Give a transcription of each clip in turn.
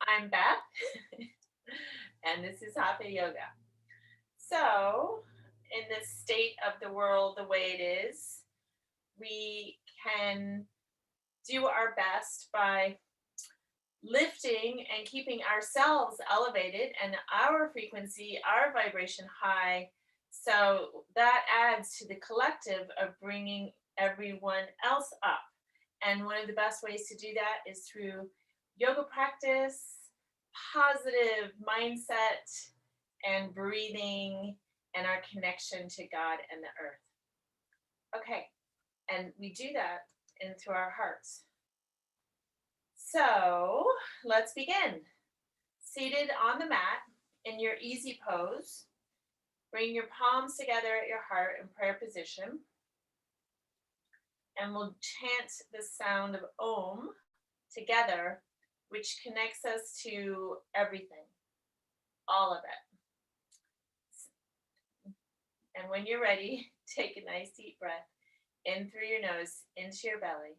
I'm Beth, and this is Hatha Yoga. So, in this state of the world the way it is, we can do our best by lifting and keeping ourselves elevated and our frequency, our vibration high. So, that adds to the collective of bringing everyone else up. And one of the best ways to do that is through yoga practice, positive mindset, and breathing, and our connection to God and the earth. Okay, and we do that in through our hearts. So let's begin. Seated on the mat in your easy pose, bring your palms together at your heart in prayer position, and we'll chant the sound of Om together, which connects us to everything, all of it. And when you're ready, take a nice deep breath in through your nose into your belly.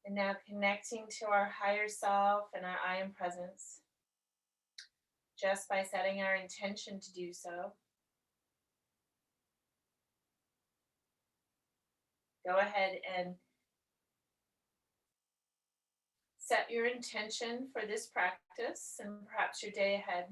And now connecting to our higher self and our I am presence, just by setting our intention to do so. Go ahead and set your intention for this practice and perhaps your day ahead.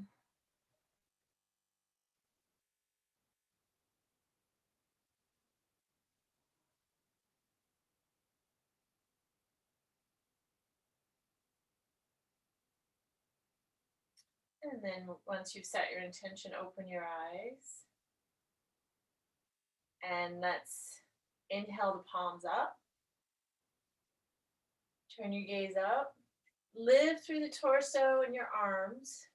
And then once you've set your intention, open your eyes. And let's inhale the palms up. Turn your gaze up. Live through the torso and your arms.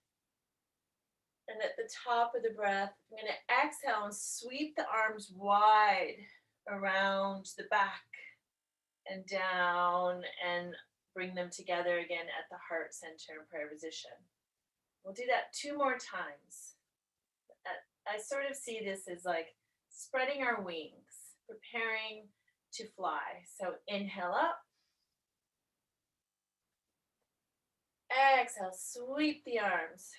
And at the top of the breath, I'm going to exhale and sweep the arms wide around the back and down and bring them together again at the heart center in prayer position. We'll do that 2 more times. I sort of see this as like spreading our wings, preparing to fly. So inhale up. Exhale, sweep the arms.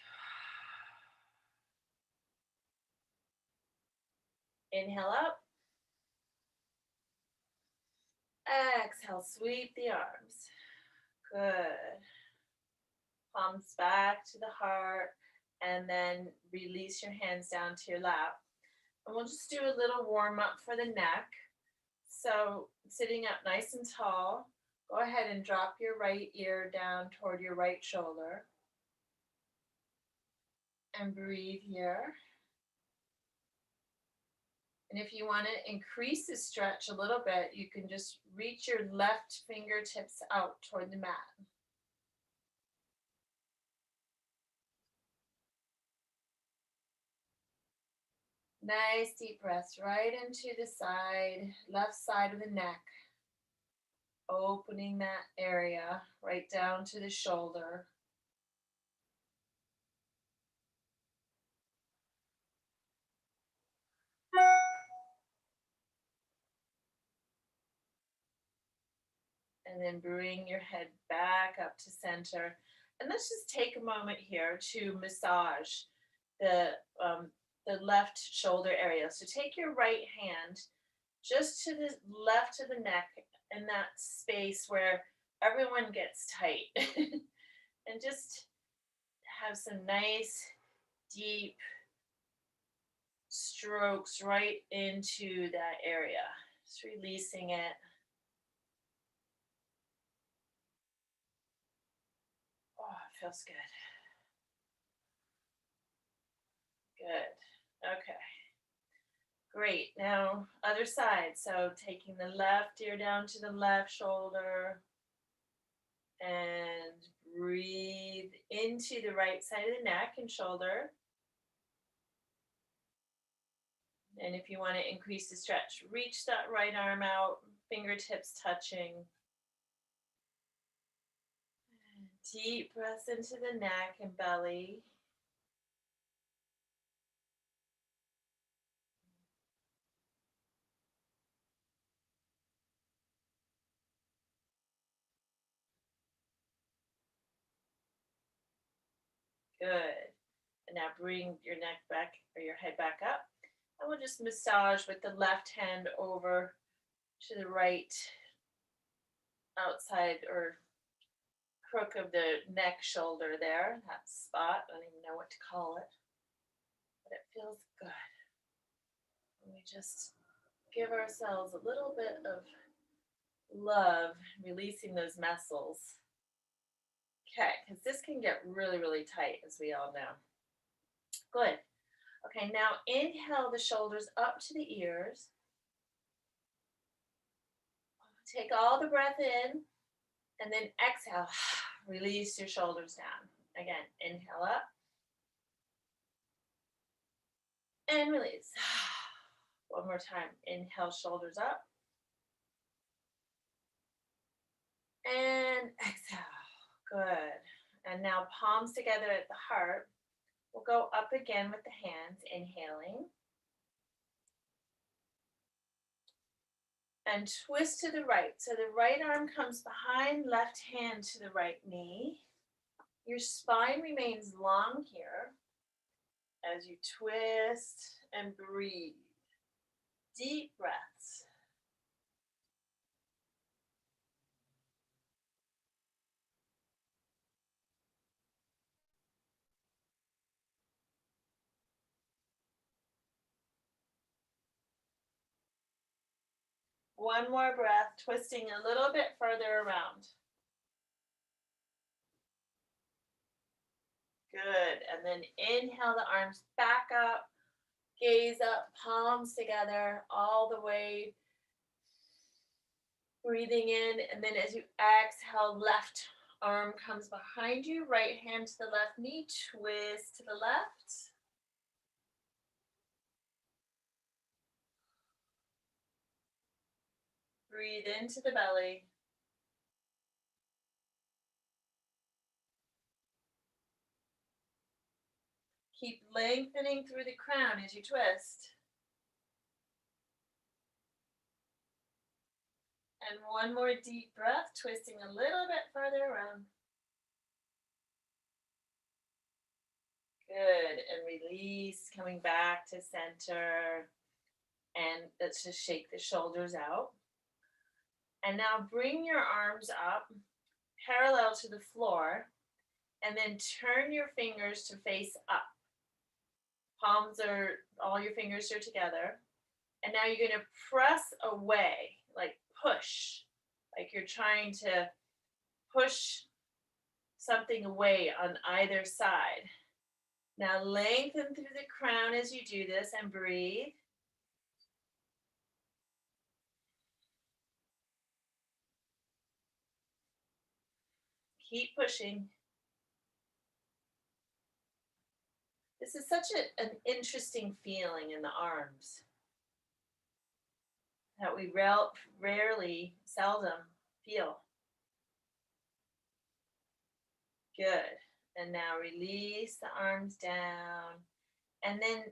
Inhale up. Exhale, sweep the arms. Good. Palms back to the heart, and then release your hands down to your lap. And we'll just do a little warm up for the neck. So sitting up nice and tall, go ahead and drop your right ear down toward your right shoulder. And breathe here. And if you want to increase the stretch a little bit, you can just reach your left fingertips out toward the mat. Nice deep breaths right into the side, left side of the neck. Opening that area right down to the shoulder. And then bring your head back up to center. And let's just take a moment here to massage the left shoulder area. So take your right hand just to the left of the neck in that space where everyone gets tight. And just have some nice, deep strokes right into that area. Just releasing it. Oh, it feels good. Good. Okay. Great. Now, other side. So taking the left ear down to the left shoulder and breathe into the right side of the neck and shoulder. And if you want to increase the stretch, reach that right arm out, fingertips touching. Deep breaths into the neck and belly. Good. And now bring your neck back or your head back up. And we'll just massage with the left hand over to the right outside or crook of the neck shoulder there, that spot. I don't even know what to call it, but it feels good. And we just give ourselves a little bit of love, releasing those muscles. Okay, because this can get really, really tight, as we all know. Good. Okay, now inhale the shoulders up to the ears. Take all the breath in, and then exhale. Release your shoulders down. Again, inhale up. And release. One more time. Inhale, shoulders up. And exhale. Good. And now palms together at the heart. We'll go up again with the hands, inhaling. And twist to the right. So the right arm comes behind, left hand to the right knee. Your spine remains long here as you twist and breathe. Deep breaths. One more breath, twisting a little bit further around. Good. And then inhale the arms back up, gaze up, palms together, all the way. Breathing in, and then as you exhale, left arm comes behind you, right hand to the left knee, twist to the left. Breathe into the belly. Keep lengthening through the crown as you twist. And one more deep breath, twisting a little bit further around. Good. And release, coming back to center. And let's just shake the shoulders out. And now bring your arms up, parallel to the floor, and then turn your fingers to face up. All your fingers are together. And now you're going to press away, like push, like you're trying to push something away on either side. Now lengthen through the crown as you do this and breathe. Keep pushing. This is such an interesting feeling in the arms that we seldom feel. Good. And now release the arms down. And then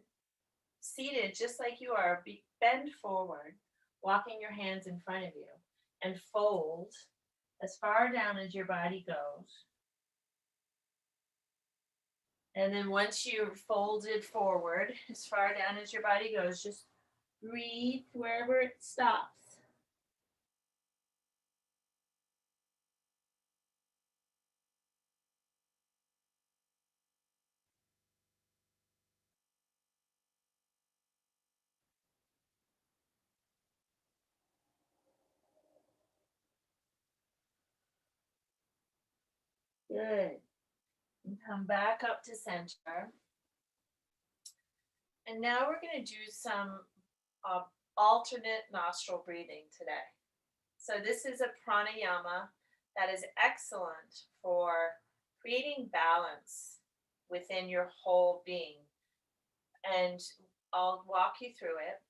seated just like you are, bend forward, walking your hands in front of you, and fold as far down as your body goes. And then once you're folded forward, as far down as your body goes, just breathe wherever it stops. Good. And come back up to center. And now we're going to do some alternate nostril breathing today. So this is a pranayama that is excellent for creating balance within your whole being. And I'll walk you through it.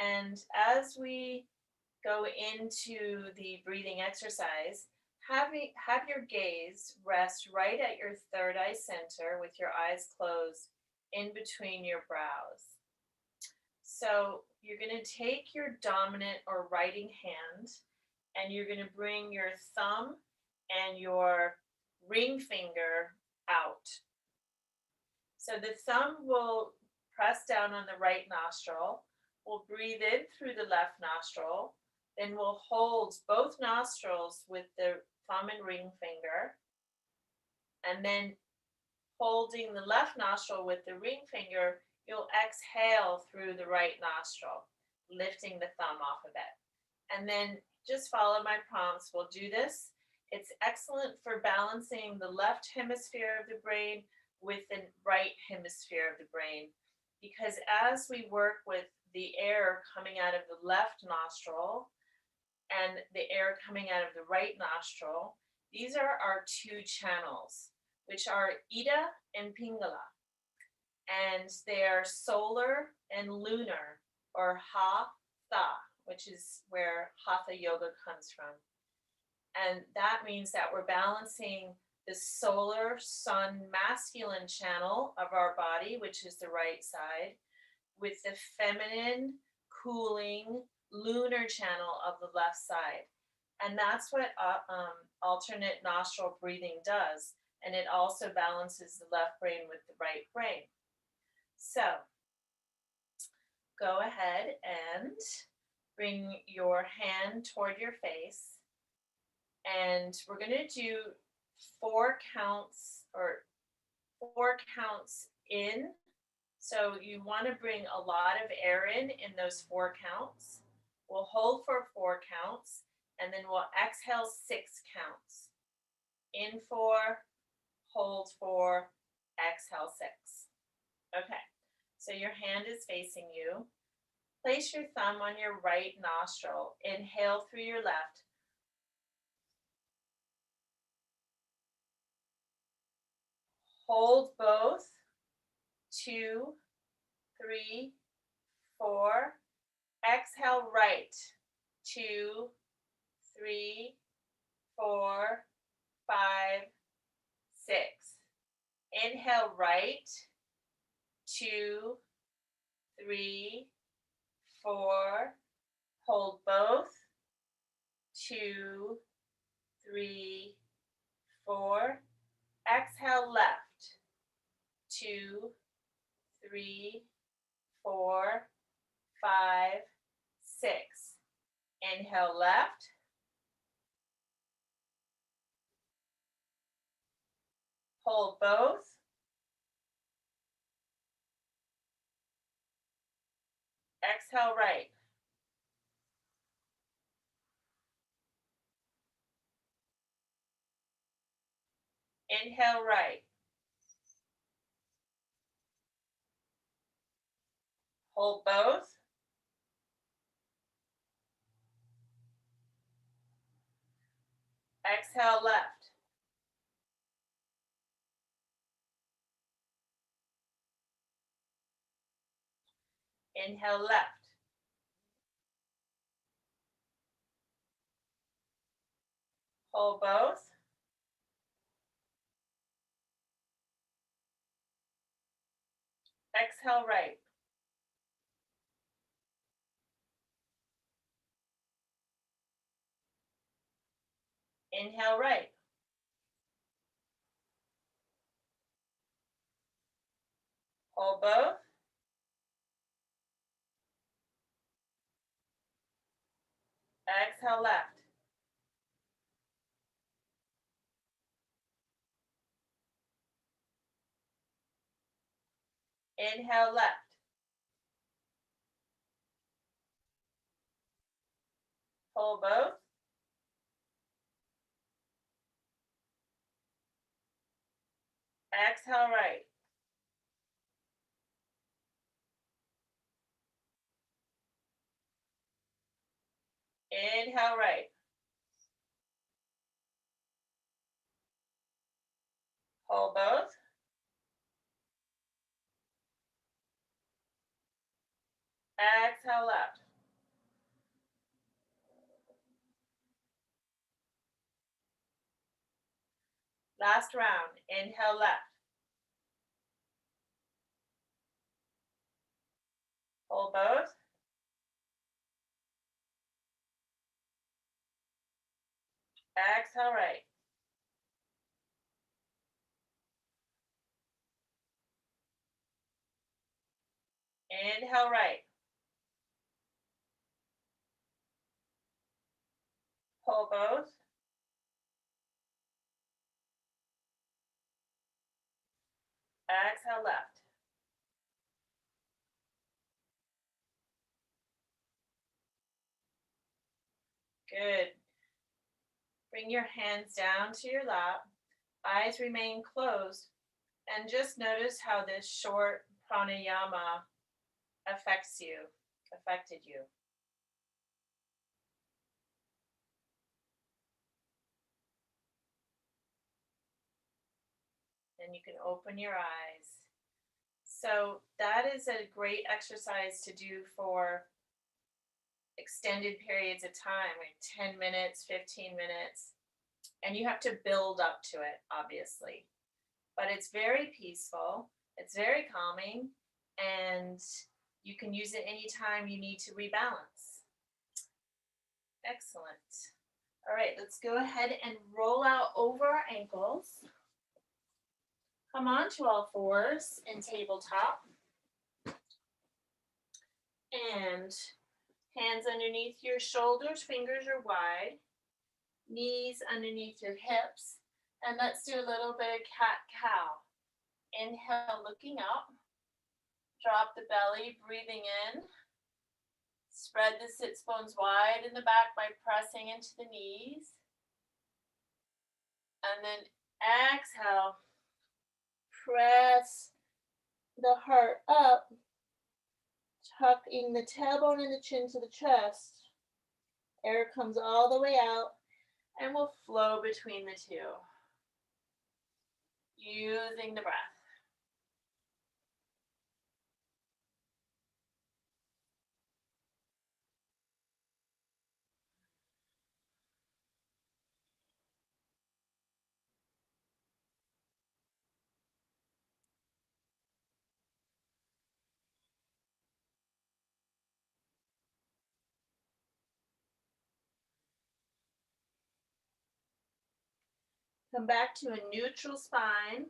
And as we go into the breathing exercise, have your gaze rest right at your third eye center with your eyes closed in between your brows. So you're going to take your dominant or writing hand and you're going to bring your thumb and your ring finger out. So the thumb will press down on the right nostril. We'll breathe in through the left nostril. Then we'll hold both nostrils with the thumb and ring finger. And then holding the left nostril with the ring finger, you'll exhale through the right nostril, lifting the thumb off of it. And then just follow my prompts. We'll do this. It's excellent for balancing the left hemisphere of the brain with the right hemisphere of the brain, because as we work with the air coming out of the left nostril and the air coming out of the right nostril, these are our two channels, which are Ida and Pingala. And they are solar and lunar, or Hatha, which is where Hatha Yoga comes from. And that means that we're balancing the solar sun masculine channel of our body, which is the right side, with the feminine, cooling, lunar channel of the left side. And that's what alternate nostril breathing does. And it also balances the left brain with the right brain. So go ahead and bring your hand toward your face. And we're going to do 4 counts in. So you want to bring a lot of air in those 4 counts. We'll hold for 4 counts, and then we'll exhale 6 counts. In 4, hold 4, exhale 6. Okay, so your hand is facing you. Place your thumb on your right nostril. Inhale through your left. Hold both. 2, 3, 4. Exhale right. 2, 3, 4, 5, 6. Inhale right. 2, 3, 4. Hold both. 2, 3, 4. Exhale left. 2, 3, 4, 5, 6. Inhale left. Hold both. Exhale right. Inhale right. Hold both. Exhale left. Inhale left. Hold both. Exhale right. Inhale right. Hold both. Exhale left. Inhale left. Hold both. Exhale right. Inhale right. Hold both. Last round. Inhale left. Hold both. Exhale right. Inhale right. Hold both. Exhale left. Good. Bring your hands down to your lap. Eyes remain closed. And just notice how this short pranayama affected you. And you can open your eyes. So that is a great exercise to do for extended periods of time, like 10 minutes, 15 minutes. And you have to build up to it, obviously. But it's very peaceful, it's very calming, and you can use it anytime you need to rebalance. Excellent. All right, let's go ahead and roll out over our ankles. Come on to all fours in tabletop. And hands underneath your shoulders, fingers are wide. Knees underneath your hips. And let's do a little bit of cat-cow. Inhale, looking up. Drop the belly, breathing in. Spread the sits bones wide in the back by pressing into the knees. And then exhale. Press the heart up. Tucking the tailbone and the chin to the chest. Air comes all the way out and will flow between the two. Using the breath. Come back to a neutral spine.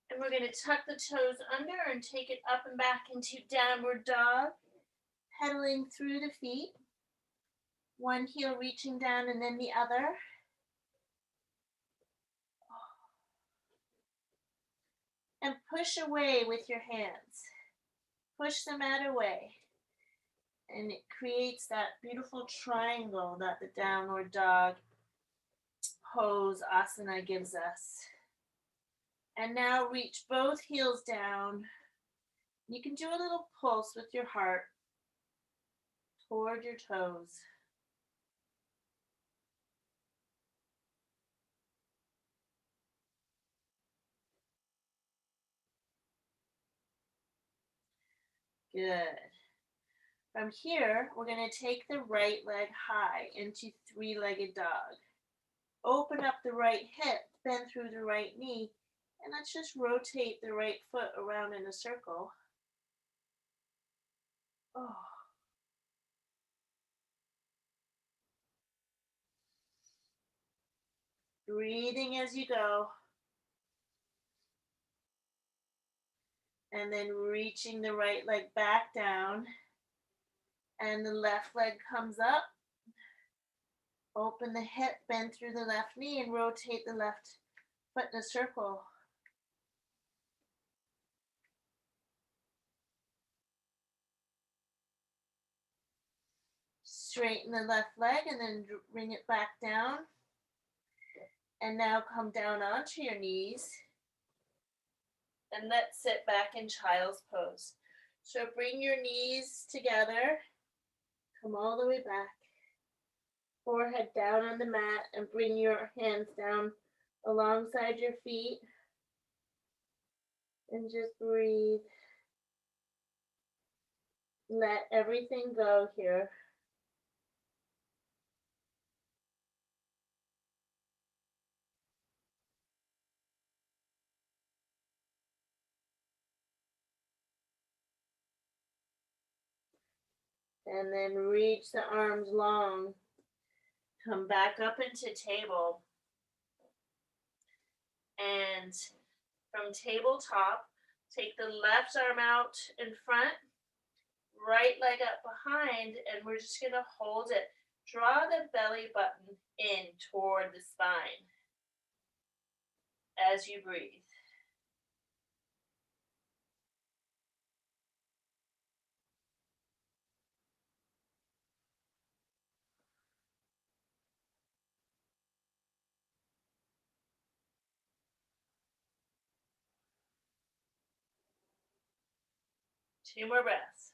And we're going to tuck the toes under and take it up and back into downward dog. Pedaling through the feet. One heel reaching down and then the other. And push away with your hands. Push the mat away. And it creates that beautiful triangle that the downward dog pose asana gives us. And now reach both heels down. You can do a little pulse with your heart toward your toes. Good. From here, we're going to take the right leg high into three-legged dog. Open up the right hip, bend through the right knee, and let's just rotate the right foot around in a circle. Oh. Breathing as you go. And then reaching the right leg back down. And the left leg comes up. Open the hip, bend through the left knee, and rotate the left foot in a circle. Straighten the left leg and then bring it back down. And now come down onto your knees. And let's sit back in child's pose. So bring your knees together. Come all the way back. Forehead down on the mat and bring your hands down alongside your feet. And just breathe. Let everything go here. And then reach the arms long. Come back up into table. And from tabletop, take the left arm out in front, right leg up behind, and we're just going to hold it. Draw the belly button in toward the spine as you breathe. Two more breaths.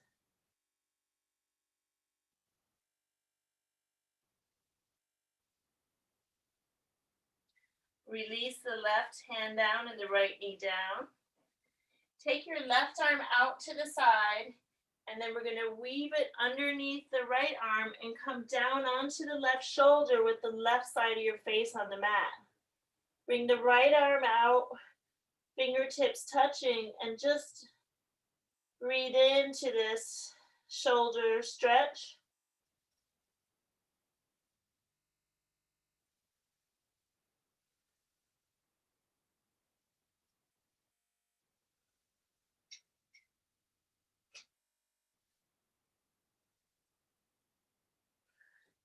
Release the left hand down and the right knee down. Take your left arm out to the side, and then we're going to weave it underneath the right arm and come down onto the left shoulder with the left side of your face on the mat. Bring the right arm out, fingertips touching, and just breathe into this shoulder stretch.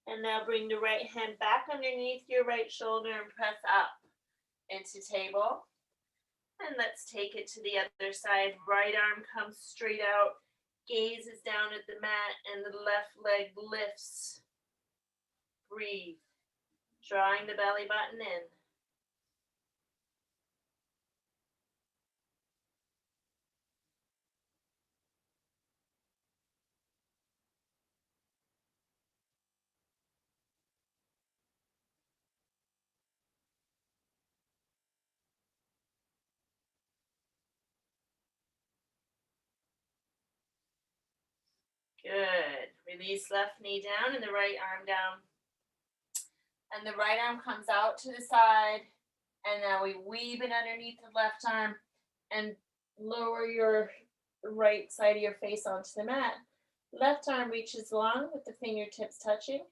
And now bring the right hand back underneath your right shoulder and press up into table. And let's take it to the other side. Right arm comes straight out, gaze is down at the mat, and the left leg lifts. Breathe, drawing the belly button in. Good. Release left knee down and the right arm down. And the right arm comes out to the side. And now we weave it underneath the left arm and lower your right side of your face onto the mat. Left arm reaches long with the fingertips touching.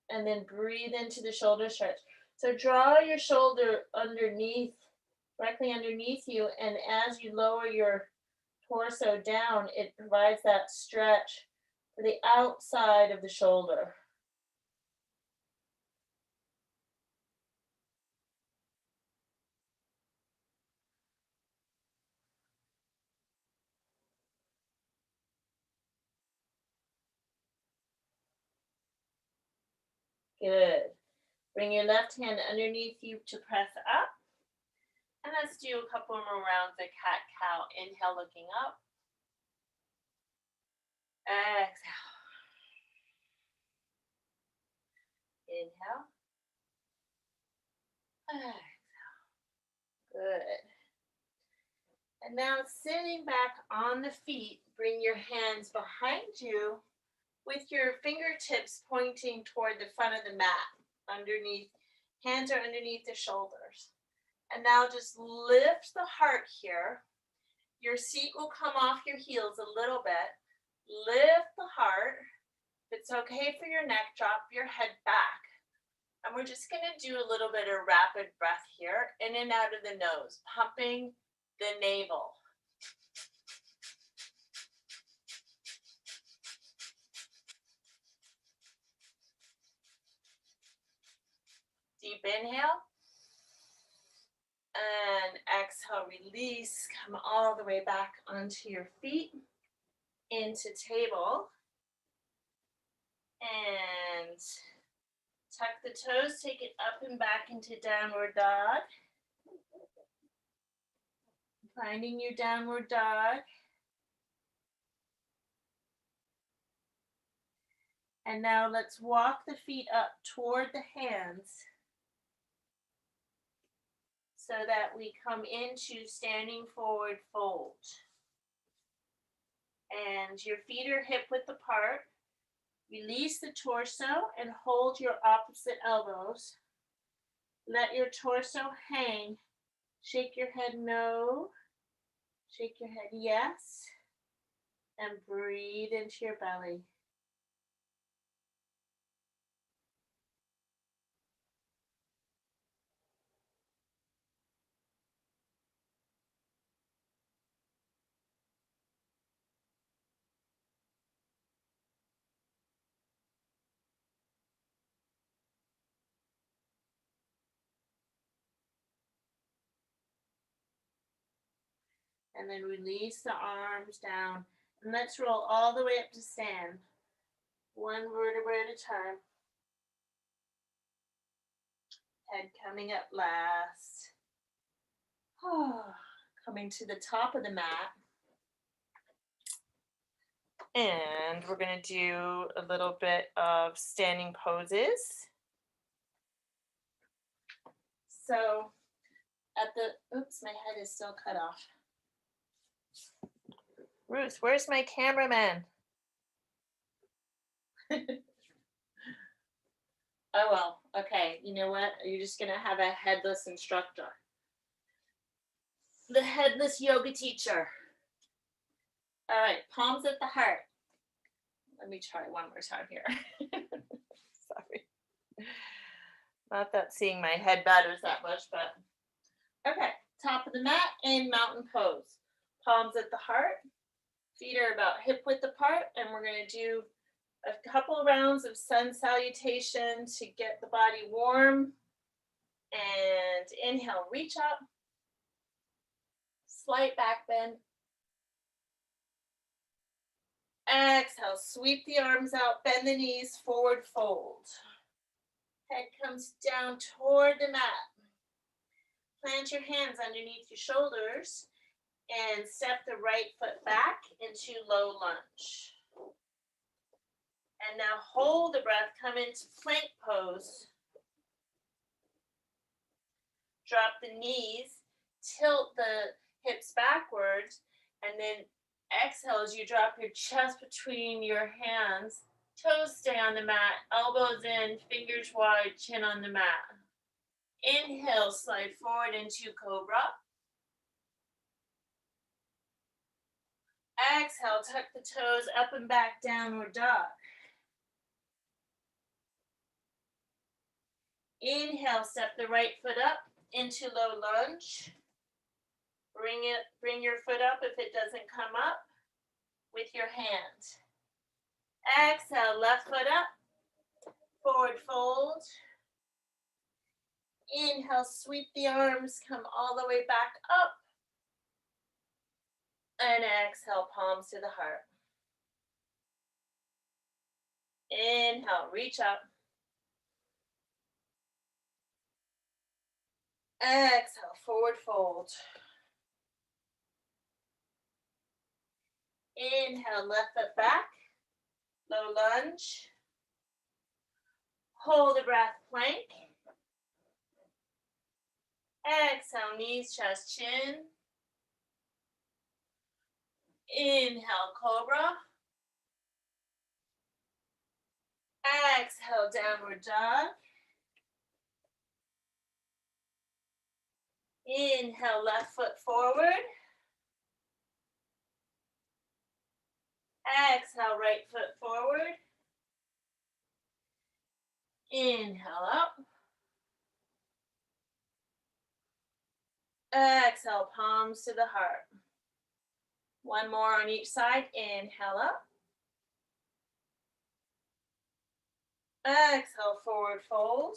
And then breathe into the shoulder stretch. So draw your shoulder underneath, directly underneath you. And as you lower your torso down, it provides that stretch for the outside of the shoulder. Good. Bring your left hand underneath you to press up. And let's do a couple more rounds of cat-cow. Inhale, looking up. Exhale. Inhale. Exhale. Good. And now sitting back on the feet, bring your hands behind you with your fingertips pointing toward the front of the mat. Underneath, hands are underneath the shoulders. And now just lift the heart here. Your seat will come off your heels a little bit. Lift the heart. If it's okay for your neck, drop your head back. And we're just going to do a little bit of rapid breath here, in and out of the nose, pumping the navel. Deep inhale. And exhale, release. Come all the way back onto your feet, into table. And tuck the toes, take it up and back into downward dog. Finding your downward dog. And now let's walk the feet up toward the hands so that we come into standing forward fold. And your feet are hip width apart. Release the torso and hold your opposite elbows. Let your torso hang. Shake your head no. Shake your head yes. And breathe into your belly. And then release the arms down. And let's roll all the way up to stand. One vertebra at a time. Head coming up last. Coming to the top of the mat. And we're going to do a little bit of standing poses. So at the, oops, my head is still cut off. Ruth, where's my cameraman? Oh, well, okay. You know what? You're just going to have a headless instructor. The headless yoga teacher. All right, palms at the heart. Let me try one more time here. Sorry. Not that seeing my head matters that much, but okay. Top of the mat in mountain pose. Palms at the heart. Feet are about hip width apart, and we're going to do a couple rounds of sun salutation to get the body warm. And inhale, reach up. Slight back bend. Exhale, sweep the arms out, bend the knees, forward fold. Head comes down toward the mat. Plant your hands underneath your shoulders and step the right foot back into low lunge. And now hold the breath, come into plank pose. Drop the knees, tilt the hips backwards, and then exhale as you drop your chest between your hands. Toes stay on the mat, elbows in, fingers wide, chin on the mat. Inhale, slide forward into cobra. Exhale, tuck the toes up and back, downward dog. Inhale, step the right foot up into low lunge. Bring your foot up if it doesn't come up with your hand. Exhale, left foot up, forward fold. Inhale, sweep the arms, come all the way back up. And exhale, palms to the heart. Inhale, reach up. Exhale, forward fold. Inhale, left foot back, low lunge. Hold the breath, plank. Exhale, knees, chest, chin. Inhale, cobra. Exhale, downward dog. Inhale, left foot forward. Exhale, right foot forward. Inhale up. Exhale, palms to the heart. One more on each side. Inhale up. Exhale, forward fold.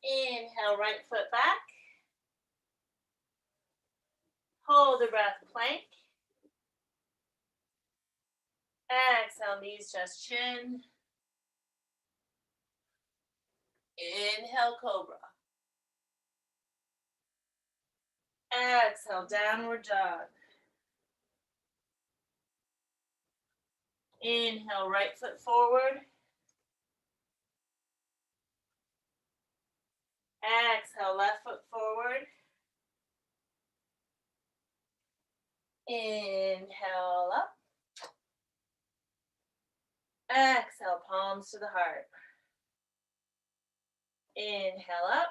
Inhale, right foot back. Hold the breath, plank. Exhale, knees, chest, chin. Inhale, cobra. Exhale, downward dog. Inhale, right foot forward. Exhale, left foot forward. Inhale up. Exhale, palms to the heart. Inhale up.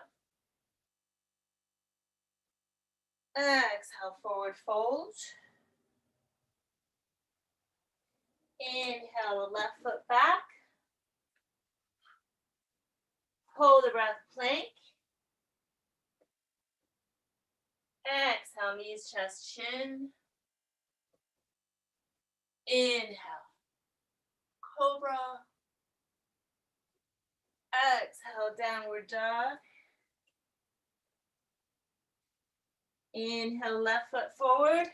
Exhale, forward fold. Inhale, left foot back. Hold the breath, plank. Exhale, knees, chest, chin. Inhale, cobra. Exhale, downward dog. Inhale, left foot forward.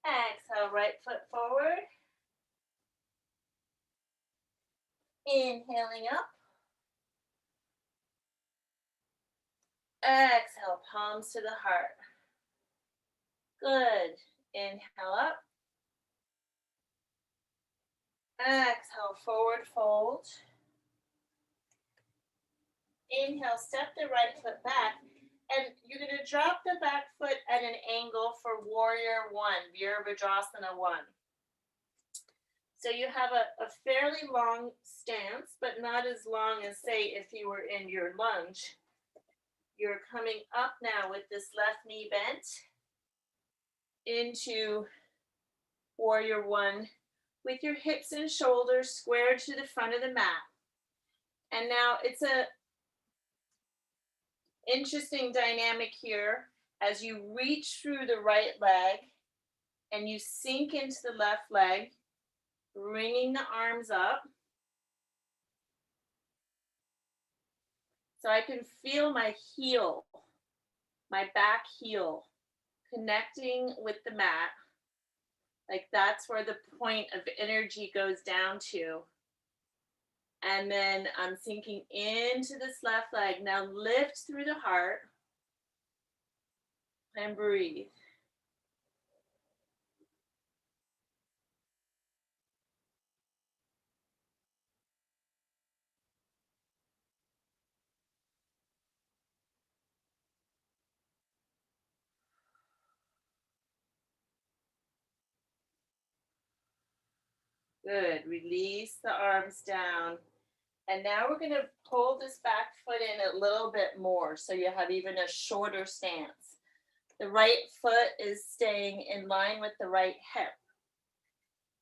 Exhale, right foot forward. Inhaling up. Exhale, palms to the heart. Good. Inhale up. Exhale, forward fold. Inhale, step the right foot back. And you're going to drop the back foot at an angle for warrior one, Virabhadrasana 1. So you have a fairly long stance, but not as long as, say, if you were in your lunge. You're coming up now with this left knee bent into warrior one with your hips and shoulders squared to the front of the mat. And now it's a interesting dynamic here as you reach through the right leg and you sink into the left leg, bringing the arms up. So I can feel my heel, my back heel, connecting with the mat. Like that's where the point of energy goes down to. And then I'm sinking into this left leg. Now lift through the heart and breathe. Good. Release the arms down. And now we're going to pull this back foot in a little bit more so you have even a shorter stance. The right foot is staying in line with the right hip.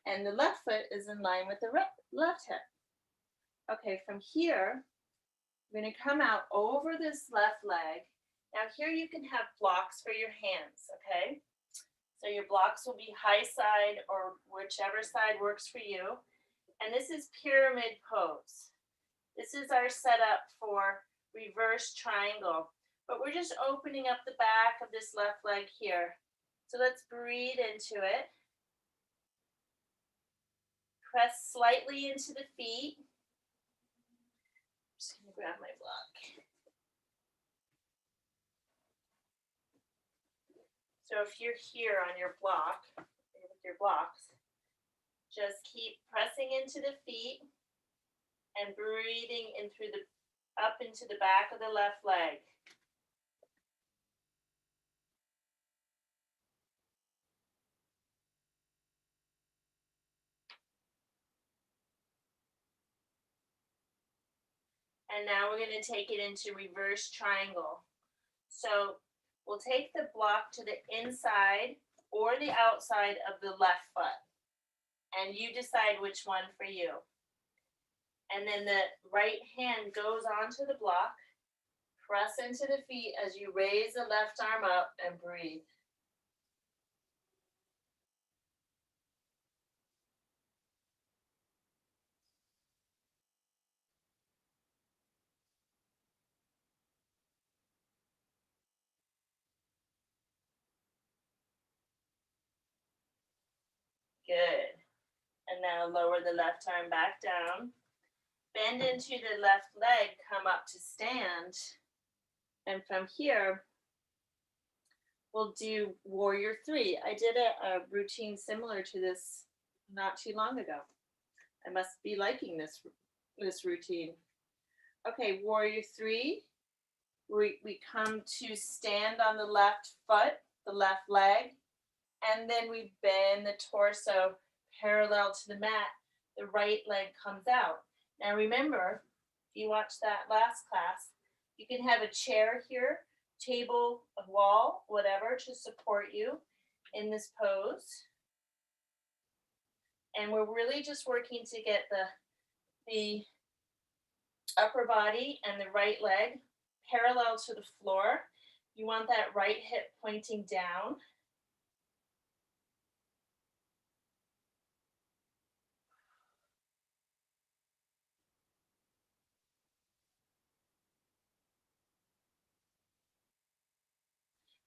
And the left foot is in line with the left hip. Okay, from here, we're going to come out over this left leg. Now here you can have blocks for your hands, okay? So your blocks will be high side or whichever side works for you. And this is pyramid pose. This is our setup for reverse triangle. But we're just opening up the back of this left leg here. So let's breathe into it. Press slightly into the feet. I'm just going to grab my block. So if you're here on your block, with your blocks, just keep pressing into the feet and breathing in through the up into the back of the left leg. And now we're going to take it into reverse triangle. So we'll take the block to the inside or the outside of the left foot. And you decide which one for you. And then the right hand goes onto the block. Press into the feet as you raise the left arm up and breathe. Good. And now lower the left arm back down. Bend into the left leg, come up to stand. And from here, we'll do warrior three. I did a routine similar to this not too long ago. I must be liking this routine. Okay, warrior three. We come to stand on the left foot, the left leg, and then we bend the torso parallel to the mat. The right leg comes out. Now remember, if you watched that last class, you can have a chair here, table, a wall, whatever, to support you in this pose. And we're really just working to get the upper body and the right leg parallel to the floor. You want that right hip pointing down.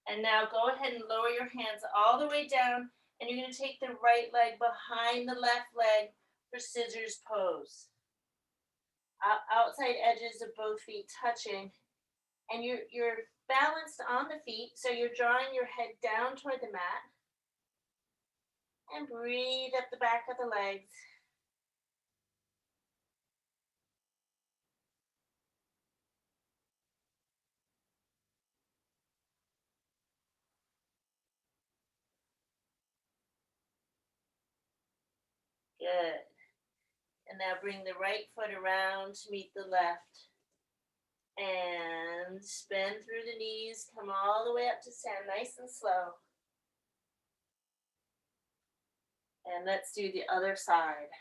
And now go ahead and lower your hands all the way down, and you're going to take the right leg behind the left leg for scissors pose. Outside edges of both feet touching, and you're balanced on the feet, so you're drawing your head down toward the mat, and breathe up the back of the legs. Good. And now bring the right foot around to meet the left. And bend through the knees, come all the way up to stand nice and slow. And let's do the other side.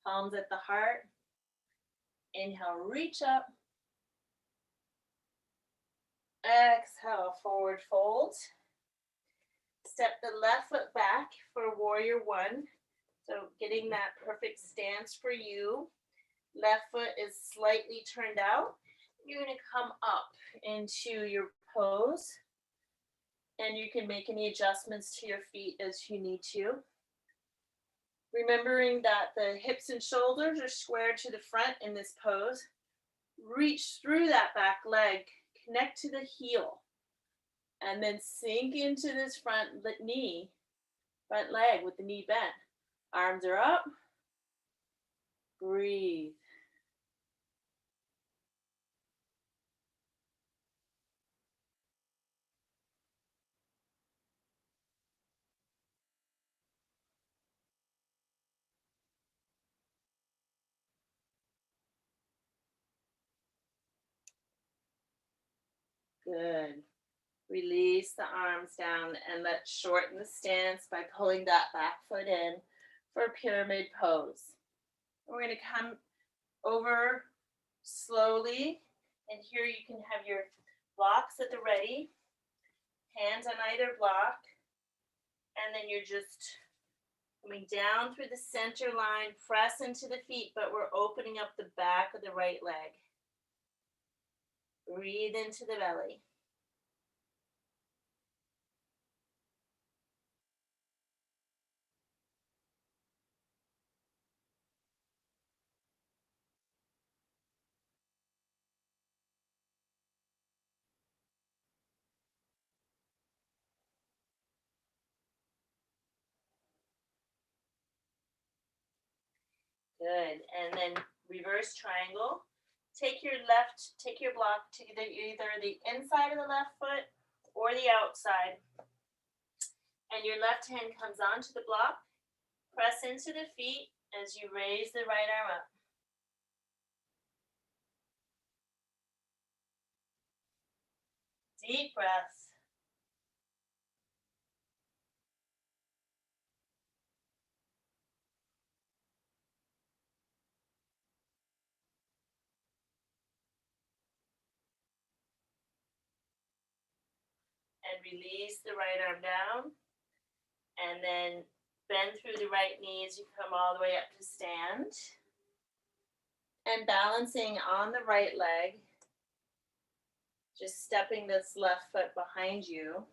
Palms at the heart. Inhale, reach up. Exhale, forward fold. Step the left foot back for warrior one. So getting that perfect stance for you. Left foot is slightly turned out. You're going to come up into your pose. And you can make any adjustments to your feet as you need to. Remembering that the hips and shoulders are squared to the front in this pose. Reach through that back leg, connect to the heel, and then sink into this front leg with the knee bent. Arms are up. Breathe. Good. Release the arms down and let's shorten the stance by pulling that back foot in for pyramid pose. We're going to come over slowly, and here you can have your blocks at the ready, hands on either block, and then you're just coming down through the center line, press into the feet, but we're opening up the back of the right leg. Breathe into the belly. Good. And then reverse triangle. Take your block to either the inside of the left foot or the outside. And your left hand comes onto the block. Press into the feet as you raise the right arm up. Deep breaths. And release the right arm down. And then bend through the right knee as you come all the way up to stand. And balancing on the right leg, just stepping this left foot behind you.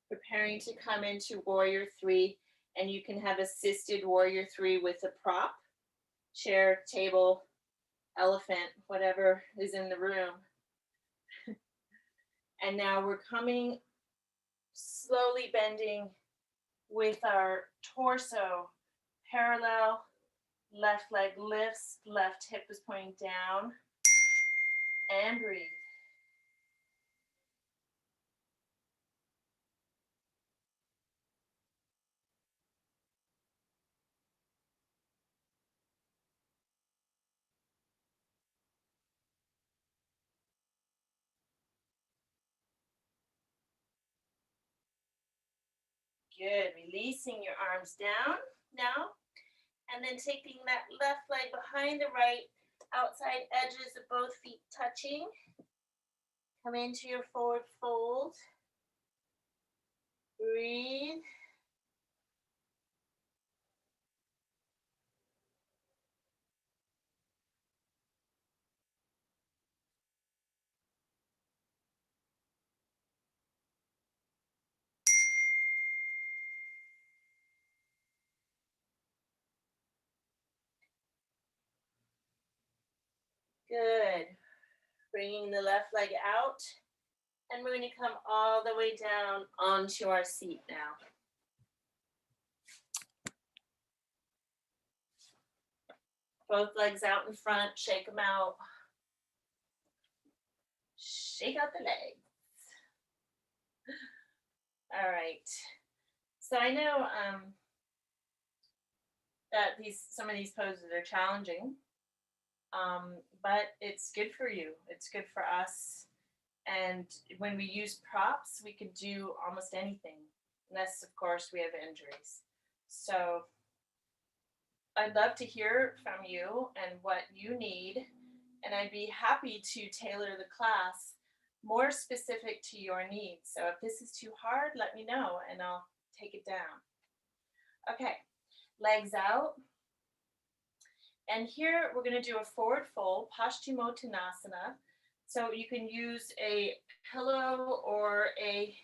Preparing to come into warrior three, and you can have assisted warrior three with a prop, chair, table, elephant, whatever is in the room. And now we're coming, slowly bending with our torso parallel, left leg lifts, left hip is pointing down, and breathe. Good, releasing your arms down now, and then taking that left leg behind the right, outside edges of both feet touching. Come into your forward fold. Breathe. Good. Bringing the left leg out. And we're going to come all the way down onto our seat now. Both legs out in front, shake them out. Shake out the legs. All right. So I know that some of these poses are challenging, but it's good for you. It's good for us. And when we use props, we could do almost anything, unless, of course, we have injuries. So I'd love to hear from you and what you need, and I'd be happy to tailor the class more specific to your needs. So if this is too hard, let me know, and I'll take it down. Okay, legs out. And here we're going to do a forward fold, Paschimottanasana. So you can use a pillow or a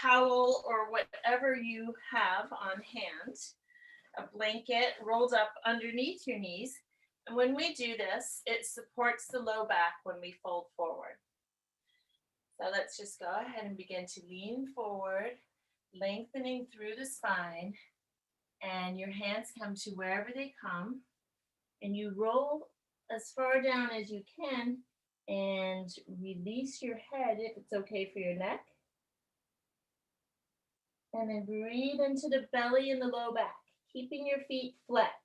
towel or whatever you have on hand, a blanket rolled up underneath your knees. And when we do this, it supports the low back when we fold forward. So let's just go ahead and begin to lean forward, lengthening through the spine, and your hands come to wherever they come, and you roll as far down as you can and release your head if it's okay for your neck. And then breathe into the belly and the low back, keeping your feet flexed.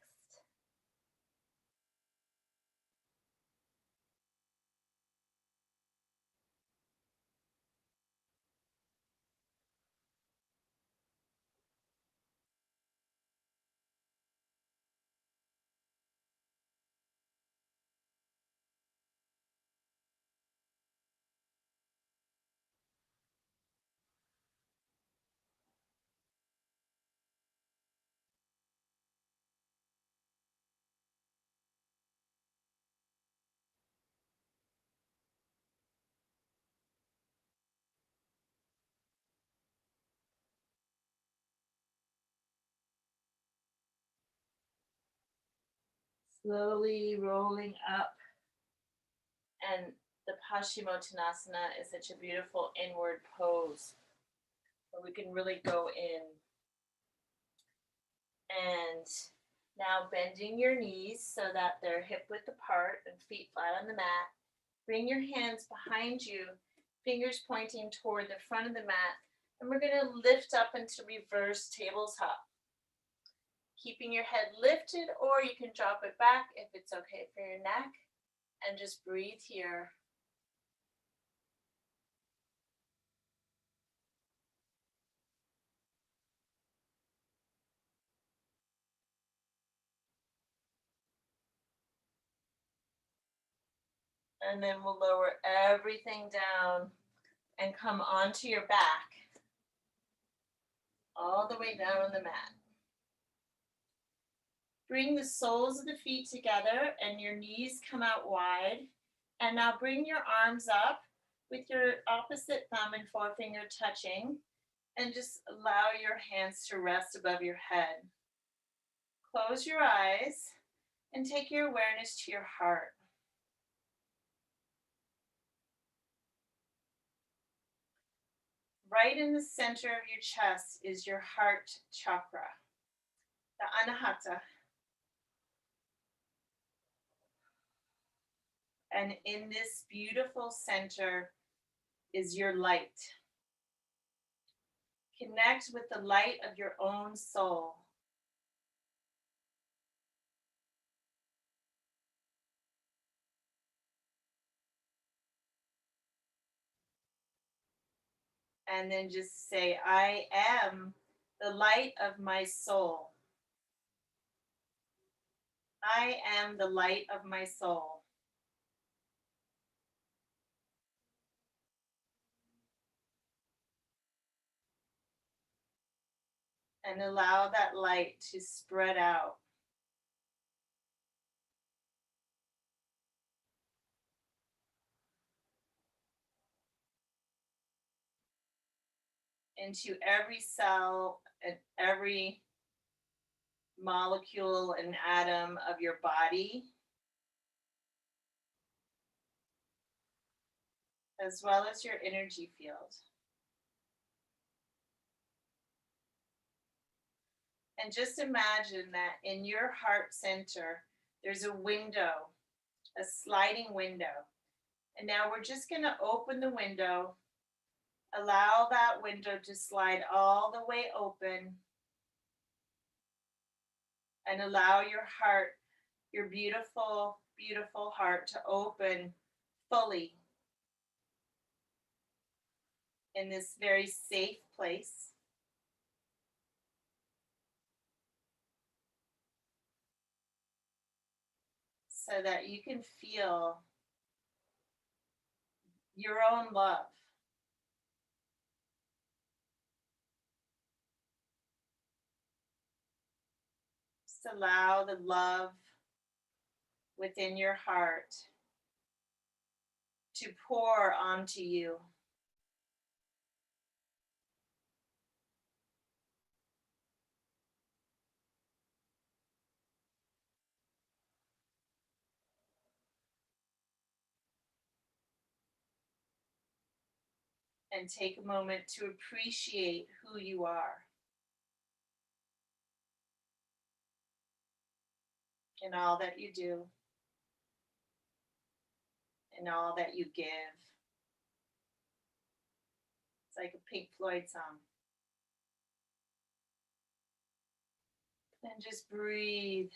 Slowly rolling up. And the Paschimottanasana is such a beautiful inward pose where we can really go in. And now bending your knees so that they're hip width apart and feet flat on the mat. Bring your hands behind you, fingers pointing toward the front of the mat. And we're going to lift up into reverse tabletop. Keeping your head lifted, or you can drop it back if it's okay for your neck. And just breathe here. And then we'll lower everything down and come onto your back, all the way down on the mat. Bring the soles of the feet together and your knees come out wide. And now bring your arms up with your opposite thumb and forefinger touching, and just allow your hands to rest above your head. Close your eyes and take your awareness to your heart. Right in the center of your chest is your heart chakra, the anahata. And in this beautiful center is your light. Connect with the light of your own soul. And then just say, I am the light of my soul. I am the light of my soul. And allow that light to spread out. Into every cell and every molecule and atom of your body. as well as your energy field. And just imagine that in your heart center, there's a window, a sliding window. And now we're just going to open the window, allow that window to slide all the way open, and allow your heart, your beautiful, beautiful heart to open fully in this very safe place. So that you can feel your own love. Just allow the love within your heart to pour onto you. And take a moment to appreciate who you are in all that you do, in all that you give. It's like a Pink Floyd song. And just breathe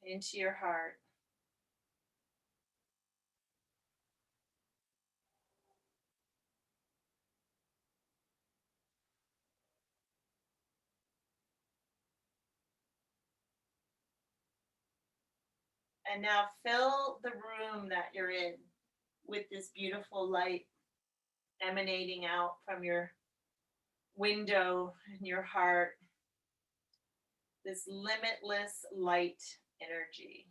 into your heart. And now fill the room that you're in with this beautiful light emanating out from your window in your heart. This limitless light energy.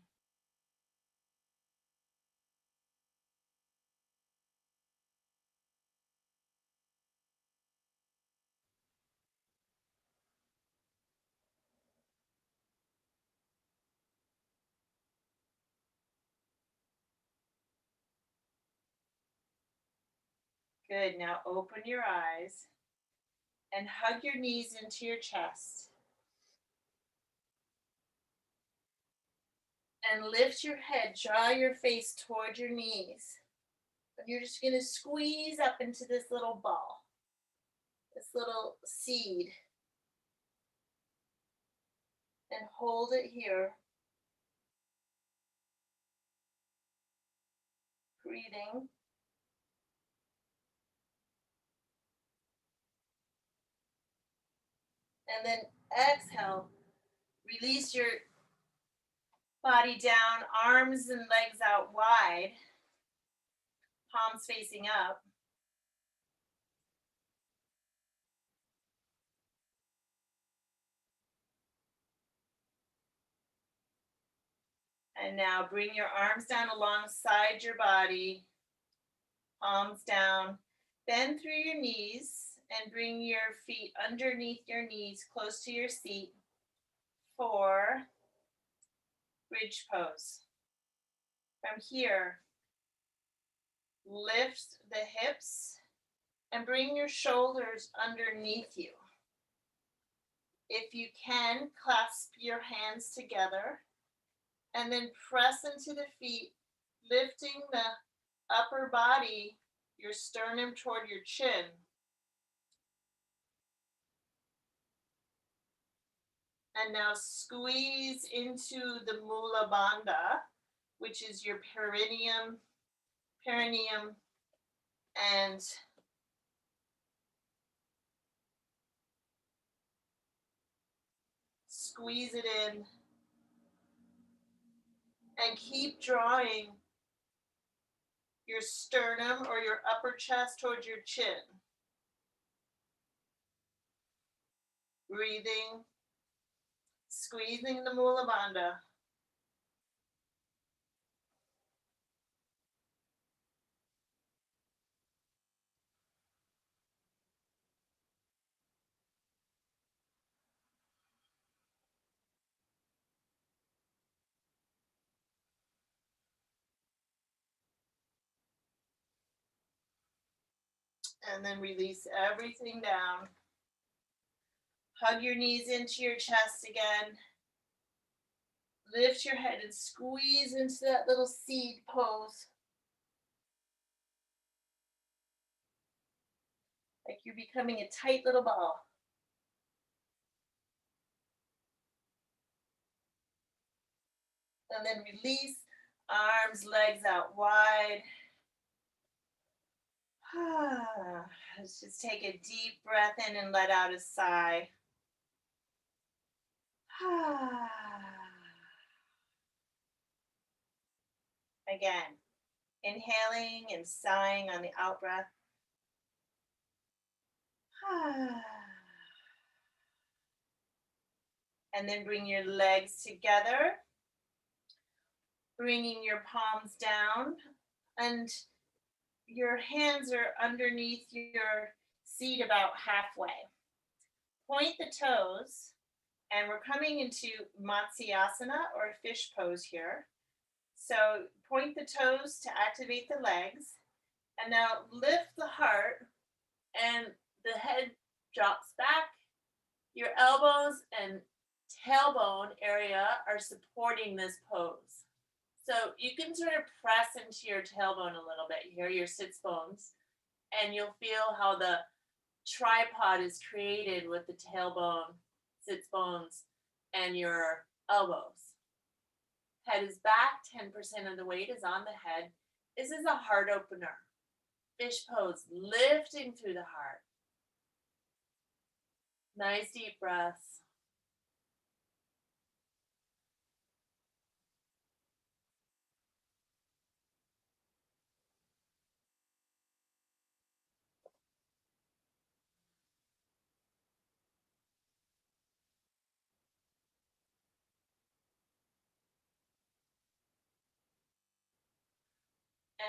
Good. Now open your eyes and hug your knees into your chest. And lift your head, draw your face toward your knees. And you're just going to squeeze up into this little ball, this little seed. And hold it here. Breathing. And then exhale. Release your body down, arms and legs out wide, palms facing up. And now bring your arms down alongside your body, palms down. Bend through your knees and bring your feet underneath your knees, close to your seat, for bridge pose. From here, lift the hips and bring your shoulders underneath you. If you can, clasp your hands together and then press into the feet, lifting the upper body, your sternum toward your chin. And now squeeze into the Mula Bandha, which is your perineum, and squeeze it in. And keep drawing your sternum or your upper chest towards your chin. Breathing, squeezing the Mula Bandha. And then release everything down. Hug your knees into your chest again. Lift your head and squeeze into that little seed pose. Like you're becoming a tight little ball. And then release, arms, legs out wide. Let's just take a deep breath in and let out a sigh. Again, inhaling and sighing on the out breath. And then bring your legs together, bringing your palms down, and your hands are underneath your seat about halfway. Point the toes, and we're coming into Matsyasana or fish pose here. So point the toes to activate the legs, and now lift the heart, and the head drops back. Your elbows and tailbone area are supporting this pose. So you can sort of press into your tailbone a little bit here, your sits bones, and you'll feel how the tripod is created with the tailbone, sits bones, and your elbows. Head is back, 10% of the weight is on the head. This is a heart opener. Fish pose, lifting through the heart. Nice deep breaths.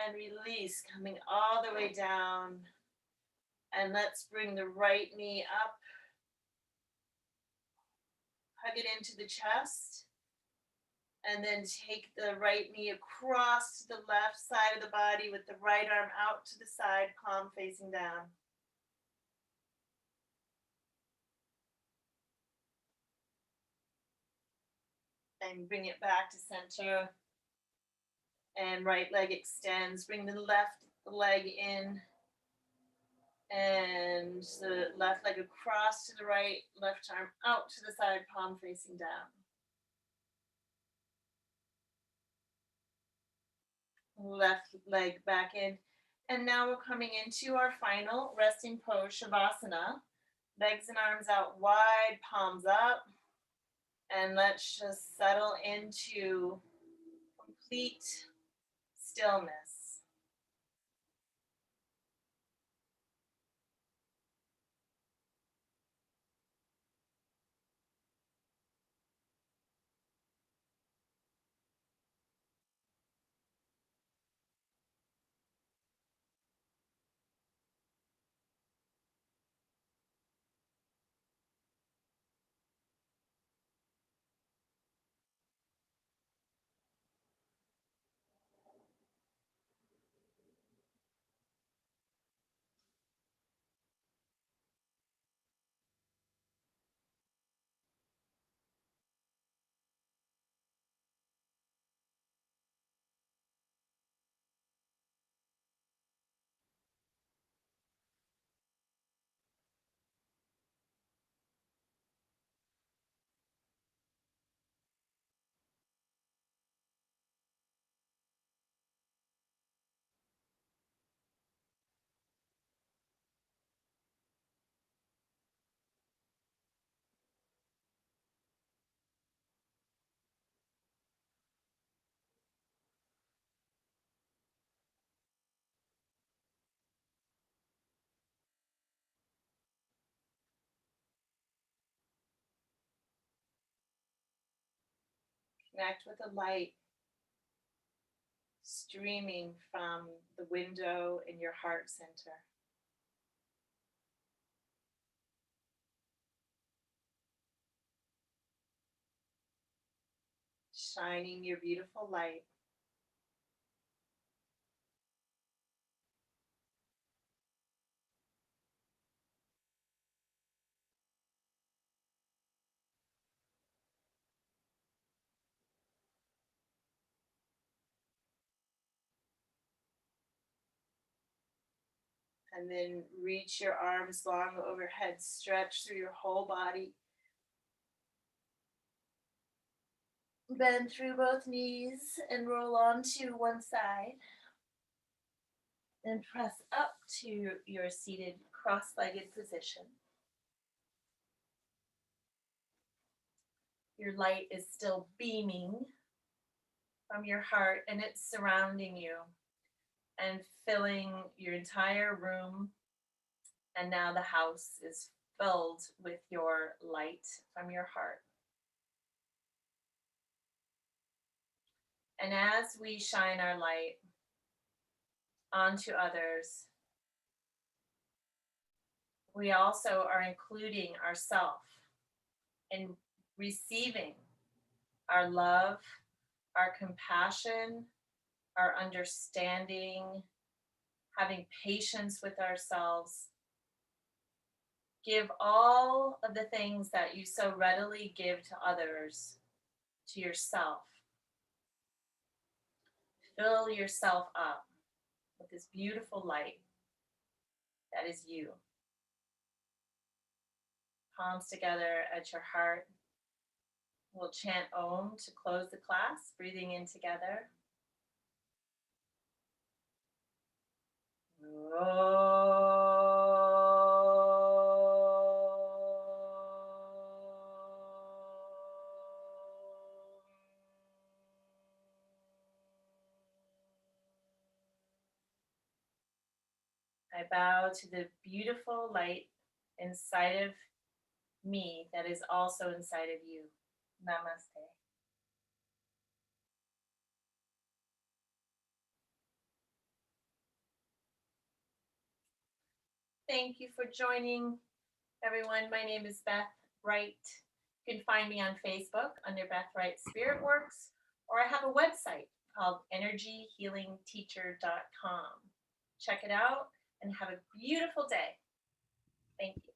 And release, coming all the way down. And let's bring the right knee up. Hug it into the chest. And then take the right knee across to the left side of the body with the right arm out to the side, palm facing down. And bring it back to center. And right leg extends. Bring the left leg in. And the left leg across to the right, left arm out to the side, palm facing down. Left leg back in. And now we're coming into our final resting pose, Shavasana. Legs and arms out wide, palms up. And let's just settle into complete stillness. Connect with the light streaming from the window in your heart center. Shining your beautiful light. And then reach your arms long overhead, stretch through your whole body. Bend through both knees and roll onto one side. Then press up to your seated cross-legged position. Your light is still beaming from your heart, and it's surrounding you and filling your entire room. And now the house is filled with your light from your heart. And as we shine our light onto others, we also are including ourselves in receiving our love, our compassion, our understanding, having patience with ourselves. Give all of the things that you so readily give to others to yourself. Fill yourself up with this beautiful light that is you. Palms together at your heart. We'll chant Om to close the class, breathing in together. I bow to the beautiful light inside of me that is also inside of you. Namaste. Thank you for joining, everyone. My name is Beth Wright. You can find me on Facebook under Beth Wright Spirit Works, or I have a website called energyhealingteacher.com. Check it out and have a beautiful day. Thank you.